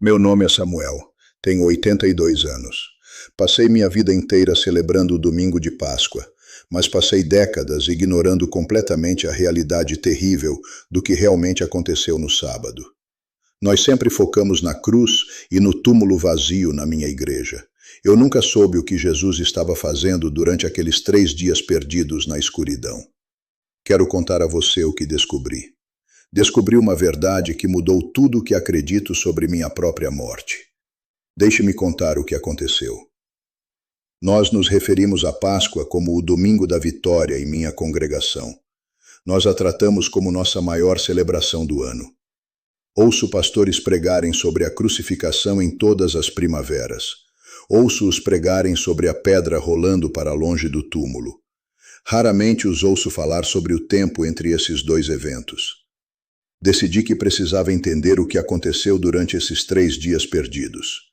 Meu nome é Samuel, tenho 82 anos. Passei minha vida inteira celebrando o domingo de Páscoa, mas passei décadas ignorando completamente a realidade terrível do que realmente aconteceu no sábado. Nós sempre focamos na cruz e no túmulo vazio na minha igreja. Eu nunca soube o que Jesus estava fazendo durante aqueles 3 dias perdidos na escuridão. Quero contar a você o que descobri. Descobri uma verdade que mudou tudo o que acredito sobre minha própria morte. Deixe-me contar o que aconteceu. Nós nos referimos à Páscoa como o domingo da vitória em minha congregação. Nós a tratamos como nossa maior celebração do ano. Ouço pastores pregarem sobre a crucificação em todas as primaveras. Ouço-os pregarem sobre a pedra rolando para longe do túmulo. Raramente os ouço falar sobre o tempo entre esses dois eventos. Decidi que precisava entender o que aconteceu durante esses 3 dias perdidos.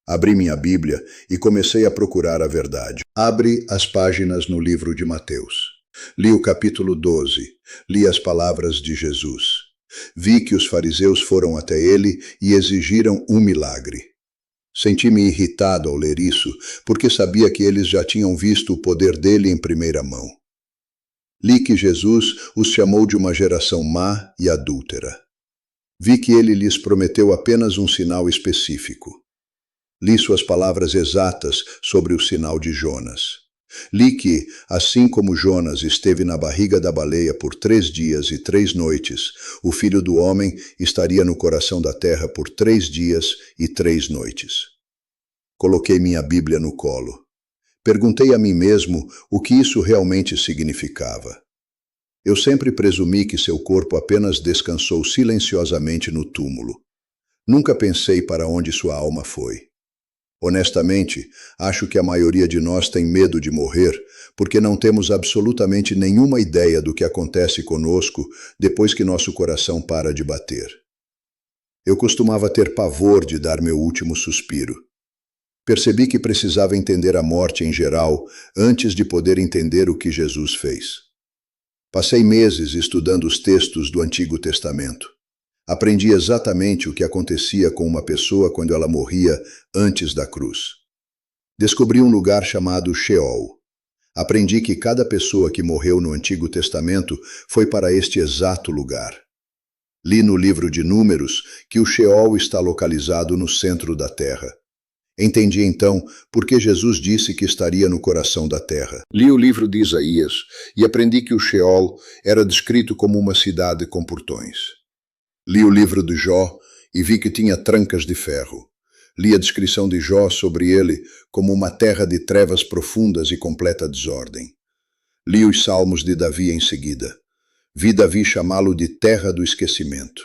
Abri minha Bíblia e comecei a procurar a verdade. Abre as páginas no livro de Mateus. Li o capítulo 12. Li as palavras de Jesus. Vi que os fariseus foram até ele e exigiram um milagre. Senti-me irritado ao ler isso, porque sabia que eles já tinham visto o poder dele em primeira mão. Li que Jesus os chamou de uma geração má e adúltera. Vi que ele lhes prometeu apenas um sinal específico. Li suas palavras exatas sobre o sinal de Jonas. Li que, assim como Jonas esteve na barriga da baleia por 3 dias e 3 noites, o Filho do Homem estaria no coração da terra por 3 dias e 3 noites. Coloquei minha Bíblia no colo. Perguntei a mim mesmo o que isso realmente significava. Eu sempre presumi que seu corpo apenas descansou silenciosamente no túmulo. Nunca pensei para onde sua alma foi. Honestamente, acho que a maioria de nós tem medo de morrer porque não temos absolutamente nenhuma ideia do que acontece conosco depois que nosso coração para de bater. Eu costumava ter pavor de dar meu último suspiro. Percebi que precisava entender a morte em geral antes de poder entender o que Jesus fez. Passei meses estudando os textos do Antigo Testamento. Aprendi exatamente o que acontecia com uma pessoa quando ela morria antes da cruz. Descobri um lugar chamado Sheol. Aprendi que cada pessoa que morreu no Antigo Testamento foi para este exato lugar. Li no livro de Números que o Sheol está localizado no centro da terra. Entendi então por que Jesus disse que estaria no coração da terra. Li o livro de Isaías e aprendi que o Sheol era descrito como uma cidade com portões. Li o livro de Jó e vi que tinha trancas de ferro. Li a descrição de Jó sobre ele como uma terra de trevas profundas e completa desordem. Li os salmos de Davi em seguida. Vi Davi chamá-lo de terra do esquecimento.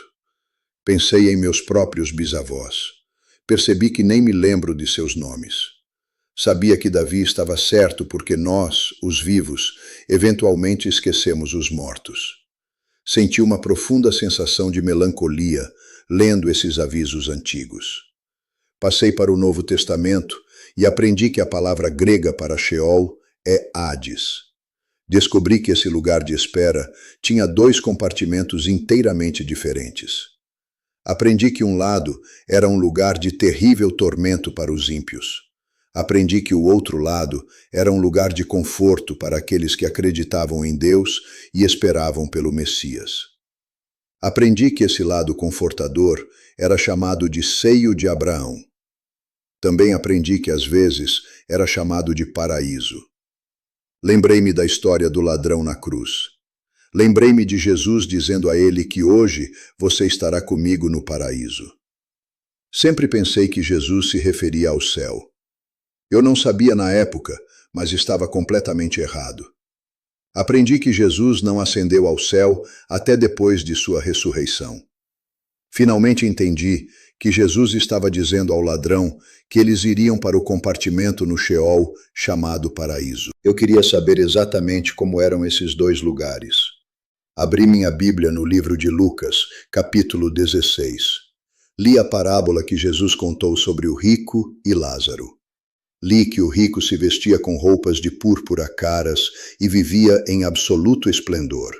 Pensei em meus próprios bisavós. Percebi que nem me lembro de seus nomes. Sabia que Davi estava certo porque nós, os vivos, eventualmente esquecemos os mortos. Senti uma profunda sensação de melancolia lendo esses avisos antigos. Passei para o Novo Testamento e aprendi que a palavra grega para Sheol é Hades. Descobri que esse lugar de espera tinha 2 compartimentos inteiramente diferentes. Aprendi que um lado era um lugar de terrível tormento para os ímpios. Aprendi que o outro lado era um lugar de conforto para aqueles que acreditavam em Deus e esperavam pelo Messias. Aprendi que esse lado confortador era chamado de seio de Abraão. Também aprendi que às vezes era chamado de paraíso. Lembrei-me da história do ladrão na cruz. Lembrei-me de Jesus dizendo a ele que hoje você estará comigo no paraíso. Sempre pensei que Jesus se referia ao céu. Eu não sabia na época, mas estava completamente errado. Aprendi que Jesus não ascendeu ao céu até depois de sua ressurreição. Finalmente entendi que Jesus estava dizendo ao ladrão que eles iriam para o compartimento no Sheol chamado paraíso. Eu queria saber exatamente como eram esses 2 lugares. Abri minha Bíblia no livro de Lucas, capítulo 16. Li a parábola que Jesus contou sobre o rico e Lázaro. Li que o rico se vestia com roupas de púrpura caras e vivia em absoluto esplendor.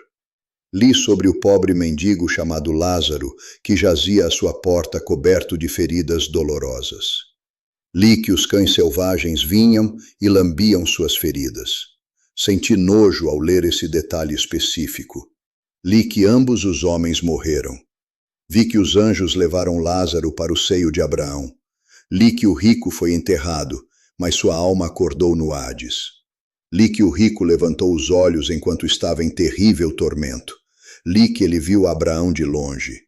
Li sobre o pobre mendigo chamado Lázaro, que jazia à sua porta coberto de feridas dolorosas. Li que os cães selvagens vinham e lambiam suas feridas. Senti nojo ao ler esse detalhe específico. Li que ambos os homens morreram. Vi que os anjos levaram Lázaro para o seio de Abraão. Li que o rico foi enterrado, mas sua alma acordou no Hades. Li que o rico levantou os olhos enquanto estava em terrível tormento. Li que ele viu Abraão de longe.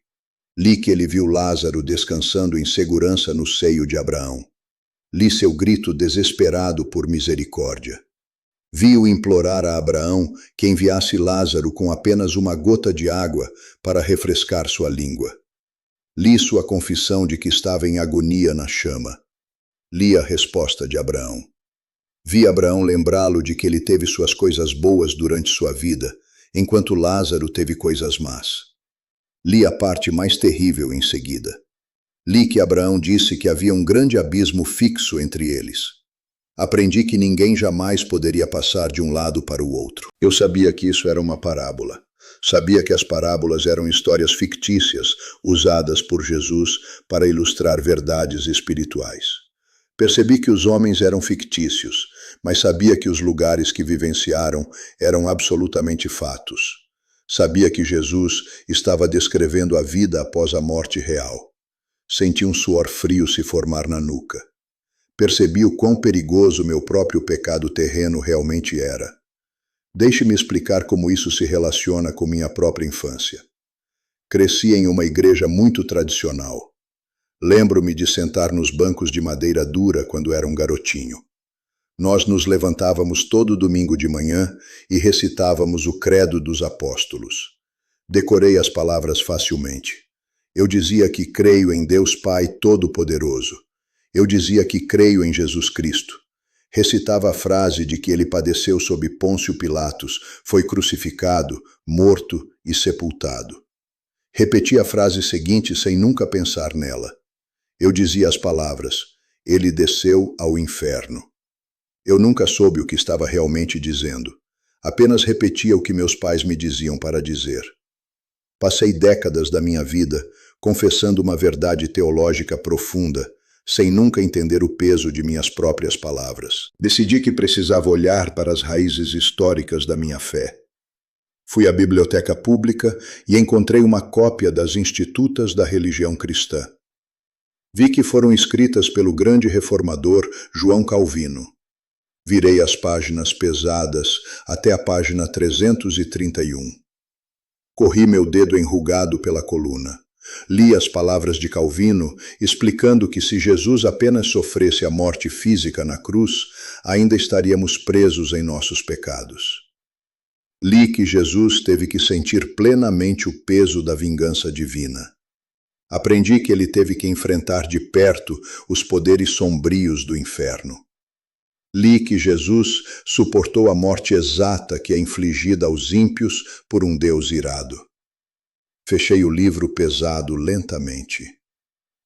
Li que ele viu Lázaro descansando em segurança no seio de Abraão. Li seu grito desesperado por misericórdia. Vi-o implorar a Abraão que enviasse Lázaro com apenas uma gota de água para refrescar sua língua. Li sua confissão de que estava em agonia na chama. Li a resposta de Abraão. Vi Abraão lembrá-lo de que ele teve suas coisas boas durante sua vida, enquanto Lázaro teve coisas más. Li a parte mais terrível em seguida. Li que Abraão disse que havia um grande abismo fixo entre eles. Aprendi que ninguém jamais poderia passar de um lado para o outro. Eu sabia que isso era uma parábola. Sabia que as parábolas eram histórias fictícias usadas por Jesus para ilustrar verdades espirituais. Percebi que os homens eram fictícios, mas sabia que os lugares que vivenciaram eram absolutamente fatos. Sabia que Jesus estava descrevendo a vida após a morte real. Senti um suor frio se formar na nuca. Percebi o quão perigoso meu próprio pecado terreno realmente era. Deixe-me explicar como isso se relaciona com minha própria infância. Cresci em uma igreja muito tradicional. Lembro-me de sentar nos bancos de madeira dura quando era um garotinho. Nós nos levantávamos todo domingo de manhã e recitávamos o Credo dos Apóstolos. Decorei as palavras facilmente. Eu dizia que creio em Deus Pai Todo-Poderoso. Eu dizia que creio em Jesus Cristo. Recitava a frase de que ele padeceu sob Pôncio Pilatos, foi crucificado, morto e sepultado. Repeti a frase seguinte sem nunca pensar nela. Eu dizia as palavras: ele desceu ao inferno. Eu nunca soube o que estava realmente dizendo. Apenas repetia o que meus pais me diziam para dizer. Passei décadas da minha vida confessando uma verdade teológica profunda, sem nunca entender o peso de minhas próprias palavras. Decidi que precisava olhar para as raízes históricas da minha fé. Fui à biblioteca pública e encontrei uma cópia das Institutas da Religião Cristã. Vi que foram escritas pelo grande reformador João Calvino. Virei as páginas pesadas até a página 331. Corri meu dedo enrugado pela coluna. Li as palavras de Calvino, explicando que se Jesus apenas sofresse a morte física na cruz, ainda estaríamos presos em nossos pecados. Li que Jesus teve que sentir plenamente o peso da vingança divina. Aprendi que ele teve que enfrentar de perto os poderes sombrios do inferno. Li que Jesus suportou a morte exata que é infligida aos ímpios por um Deus irado. Fechei o livro pesado lentamente.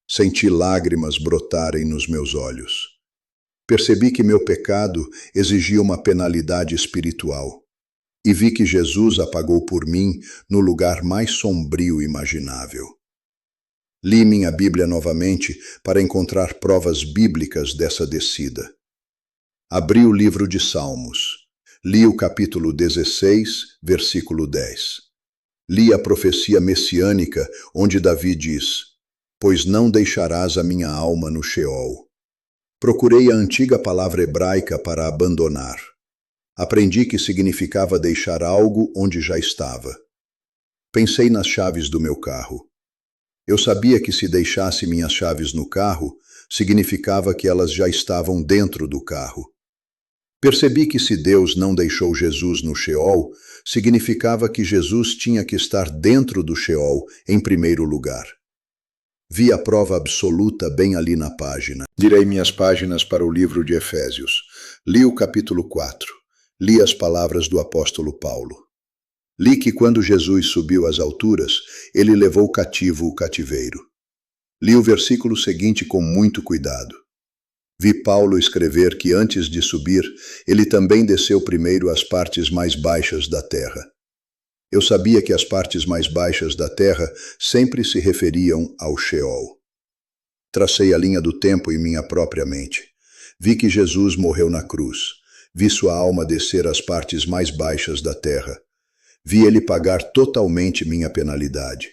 Senti lágrimas brotarem nos meus olhos. Percebi que meu pecado exigia uma penalidade espiritual. E vi que Jesus a pagou por mim no lugar mais sombrio imaginável. Li minha Bíblia novamente para encontrar provas bíblicas dessa descida. Abri o livro de Salmos. Li o capítulo 16, versículo 10. Li a profecia messiânica, onde Davi diz: pois não deixarás a minha alma no Sheol. Procurei a antiga palavra hebraica para abandonar. Aprendi que significava deixar algo onde já estava. Pensei nas chaves do meu carro. Eu sabia que se deixasse minhas chaves no carro, significava que elas já estavam dentro do carro. Percebi que se Deus não deixou Jesus no Sheol, significava que Jesus tinha que estar dentro do Sheol em primeiro lugar. Vi a prova absoluta bem ali na página. Direi minhas páginas para o livro de Efésios. Li o capítulo 4. Li as palavras do apóstolo Paulo. Li que quando Jesus subiu às alturas, ele levou cativo o cativeiro. Li o versículo seguinte com muito cuidado. Vi Paulo escrever que antes de subir, ele também desceu primeiro às partes mais baixas da terra. Eu sabia que as partes mais baixas da terra sempre se referiam ao Sheol. Tracei a linha do tempo em minha própria mente. Vi que Jesus morreu na cruz. Vi sua alma descer às partes mais baixas da terra. Vi ele pagar totalmente minha penalidade.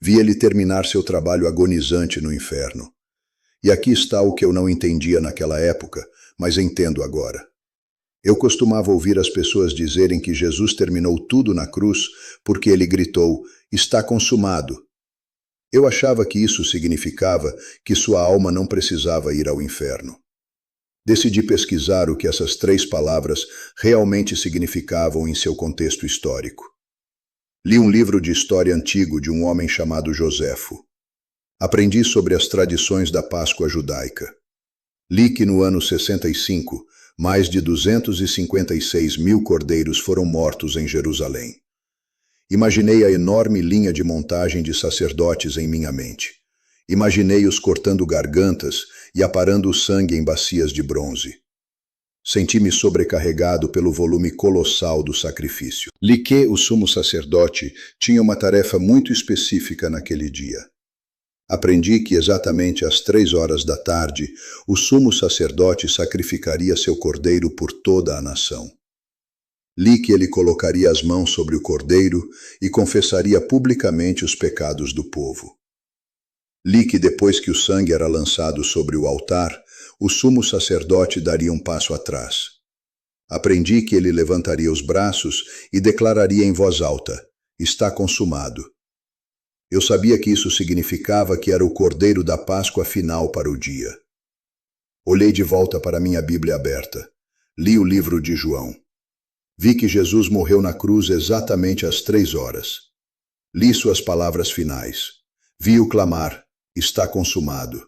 Vi ele terminar seu trabalho agonizante no inferno. E aqui está o que eu não entendia naquela época, mas entendo agora. Eu costumava ouvir as pessoas dizerem que Jesus terminou tudo na cruz porque ele gritou: "Está consumado". Eu achava que isso significava que sua alma não precisava ir ao inferno. Decidi pesquisar o que essas 3 palavras realmente significavam em seu contexto histórico. Li um livro de história antigo de um homem chamado Joséfo. Aprendi sobre as tradições da Páscoa judaica. Li que no ano 65, mais de 256 mil cordeiros foram mortos em Jerusalém. Imaginei a enorme linha de montagem de sacerdotes em minha mente. Imaginei-os cortando gargantas e aparando o sangue em bacias de bronze. Senti-me sobrecarregado pelo volume colossal do sacrifício. Li que o sumo sacerdote tinha uma tarefa muito específica naquele dia. Aprendi que exatamente às 3 horas da tarde, o sumo sacerdote sacrificaria seu cordeiro por toda a nação. Li que ele colocaria as mãos sobre o cordeiro e confessaria publicamente os pecados do povo. Li que depois que o sangue era lançado sobre o altar, o sumo sacerdote daria um passo atrás. Aprendi que ele levantaria os braços e declararia em voz alta: "Está consumado". Eu sabia que isso significava que era o cordeiro da Páscoa final para o dia. Olhei de volta para minha Bíblia aberta. Li o livro de João. Vi que Jesus morreu na cruz exatamente às 3 horas. Li suas palavras finais. Vi-o clamar: "Está consumado".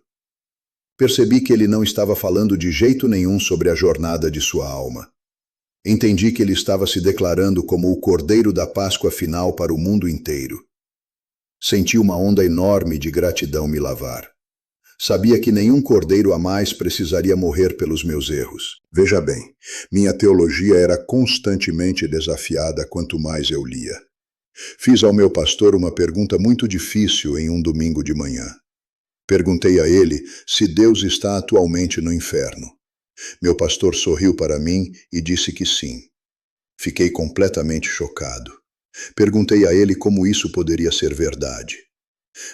Percebi que ele não estava falando de jeito nenhum sobre a jornada de sua alma. Entendi que ele estava se declarando como o Cordeiro da Páscoa final para o mundo inteiro. Senti uma onda enorme de gratidão me lavar. Sabia que nenhum cordeiro a mais precisaria morrer pelos meus erros. Veja bem, minha teologia era constantemente desafiada quanto mais eu lia. Fiz ao meu pastor uma pergunta muito difícil em um domingo de manhã. Perguntei a ele se Deus está atualmente no inferno. Meu pastor sorriu para mim e disse que sim. Fiquei completamente chocado. Perguntei a ele como isso poderia ser verdade.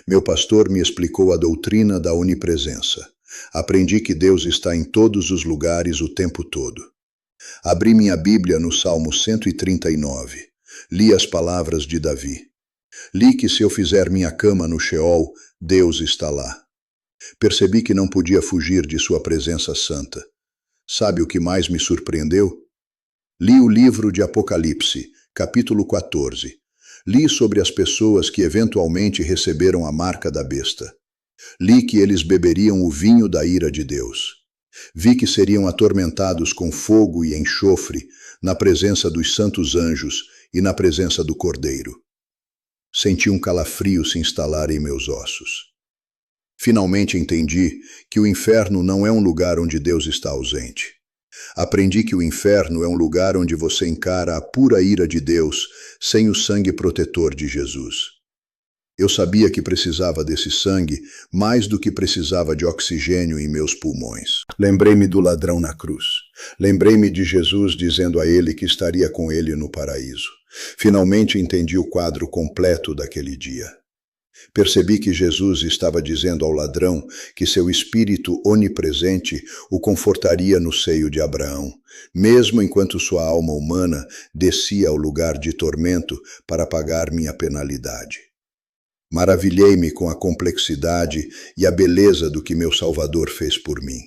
Meu pastor me explicou a doutrina da onipresença. Aprendi que Deus está em todos os lugares o tempo todo. Abri minha Bíblia no Salmo 139. Li as palavras de Davi. Li que se eu fizer minha cama no Sheol, Deus está lá. Percebi que não podia fugir de sua presença santa. Sabe o que mais me surpreendeu? Li o livro de Apocalipse, capítulo 14. Li sobre as pessoas que eventualmente receberam a marca da besta. Li que eles beberiam o vinho da ira de Deus. Vi que seriam atormentados com fogo e enxofre na presença dos santos anjos e na presença do Cordeiro. Senti um calafrio se instalar em meus ossos. Finalmente entendi que o inferno não é um lugar onde Deus está ausente. Aprendi que o inferno é um lugar onde você encara a pura ira de Deus sem o sangue protetor de Jesus. Eu sabia que precisava desse sangue mais do que precisava de oxigênio em meus pulmões. Lembrei-me do ladrão na cruz. Lembrei-me de Jesus dizendo a ele que estaria com ele no paraíso. Finalmente entendi o quadro completo daquele dia. Percebi que Jesus estava dizendo ao ladrão que seu espírito onipresente o confortaria no seio de Abraão, mesmo enquanto sua alma humana descia ao lugar de tormento para pagar minha penalidade. Maravilhei-me com a complexidade e a beleza do que meu Salvador fez por mim.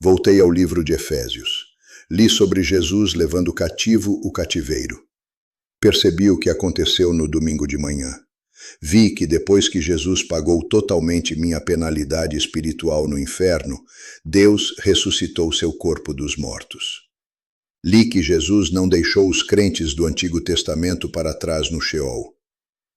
Voltei ao livro de Efésios. Li sobre Jesus levando cativo o cativeiro. Percebi o que aconteceu no domingo de manhã. Vi que depois que Jesus pagou totalmente minha penalidade espiritual no inferno, Deus ressuscitou seu corpo dos mortos. Li que Jesus não deixou os crentes do Antigo Testamento para trás no Sheol.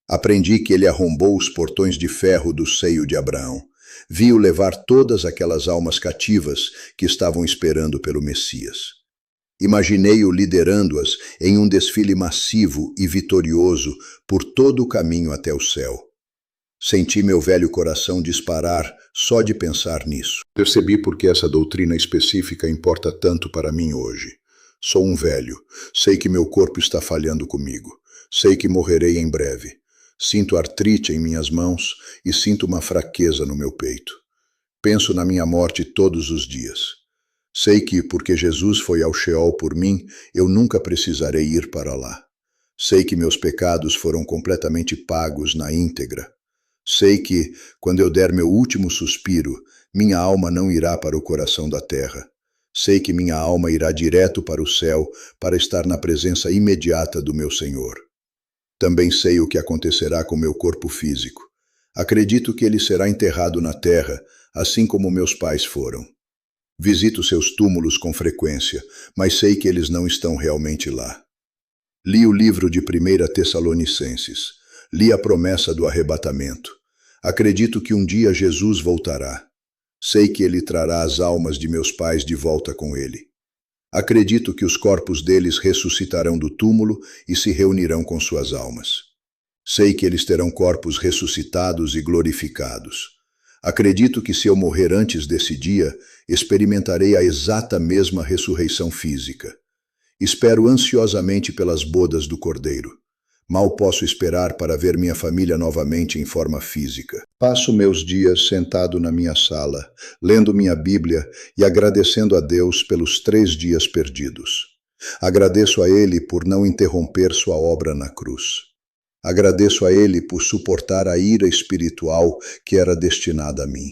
Aprendi que ele arrombou os portões de ferro do seio de Abraão. Vi-o levar todas aquelas almas cativas que estavam esperando pelo Messias. Imaginei-o liderando-as em um desfile massivo e vitorioso por todo o caminho até o céu. Senti meu velho coração disparar só de pensar nisso. Percebi por que essa doutrina específica importa tanto para mim hoje. Sou um velho, sei que meu corpo está falhando comigo, sei que morrerei em breve. Sinto artrite em minhas mãos e sinto uma fraqueza no meu peito. Penso na minha morte todos os dias. Sei que, porque Jesus foi ao Sheol por mim, eu nunca precisarei ir para lá. Sei que meus pecados foram completamente pagos na íntegra. Sei que, quando eu der meu último suspiro, minha alma não irá para o coração da terra. Sei que minha alma irá direto para o céu para estar na presença imediata do meu Senhor. Também sei o que acontecerá com meu corpo físico. Acredito que ele será enterrado na terra, assim como meus pais foram. Visito seus túmulos com frequência, mas sei que eles não estão realmente lá. Li o livro de 1 Tessalonicenses. Li a promessa do arrebatamento. Acredito que um dia Jesus voltará. Sei que ele trará as almas de meus pais de volta com ele. Acredito que os corpos deles ressuscitarão do túmulo e se reunirão com suas almas. Sei que eles terão corpos ressuscitados e glorificados. Acredito que se eu morrer antes desse dia, experimentarei a exata mesma ressurreição física. Espero ansiosamente pelas bodas do Cordeiro. Mal posso esperar para ver minha família novamente em forma física. Passo meus dias sentado na minha sala, lendo minha Bíblia e agradecendo a Deus pelos 3 dias perdidos. Agradeço a Ele por não interromper sua obra na cruz. Agradeço a Ele por suportar a ira espiritual que era destinada a mim.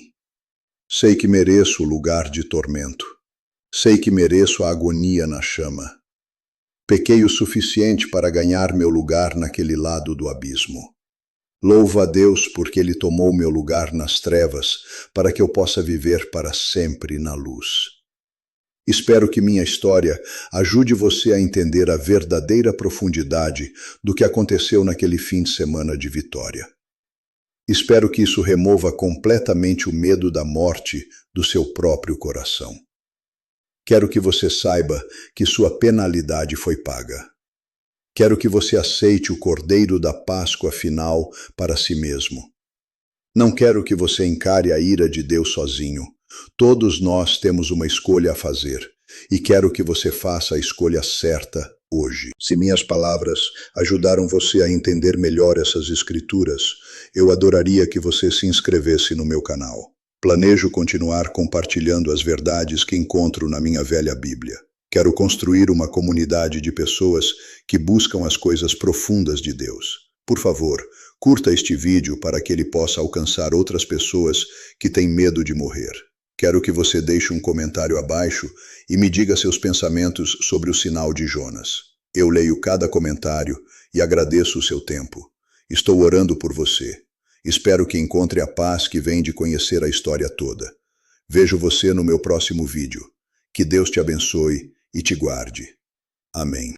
Sei que mereço o lugar de tormento. Sei que mereço a agonia na chama. Pequei o suficiente para ganhar meu lugar naquele lado do abismo. Louvo a Deus porque Ele tomou meu lugar nas trevas para que eu possa viver para sempre na luz. Espero que minha história ajude você a entender a verdadeira profundidade do que aconteceu naquele fim de semana de Vitória. Espero que isso remova completamente o medo da morte do seu próprio coração. Quero que você saiba que sua penalidade foi paga. Quero que você aceite o Cordeiro da Páscoa final para si mesmo. Não quero que você encare a ira de Deus sozinho. Todos nós temos uma escolha a fazer, e quero que você faça a escolha certa hoje. Se minhas palavras ajudaram você a entender melhor essas escrituras, eu adoraria que você se inscrevesse no meu canal. Planejo continuar compartilhando as verdades que encontro na minha velha Bíblia. Quero construir uma comunidade de pessoas que buscam as coisas profundas de Deus. Por favor, curta este vídeo para que ele possa alcançar outras pessoas que têm medo de morrer. Quero que você deixe um comentário abaixo e me diga seus pensamentos sobre o sinal de Jonas. Eu leio cada comentário e agradeço o seu tempo. Estou orando por você. Espero que encontre a paz que vem de conhecer a história toda. Vejo você no meu próximo vídeo. Que Deus te abençoe e te guarde. Amém.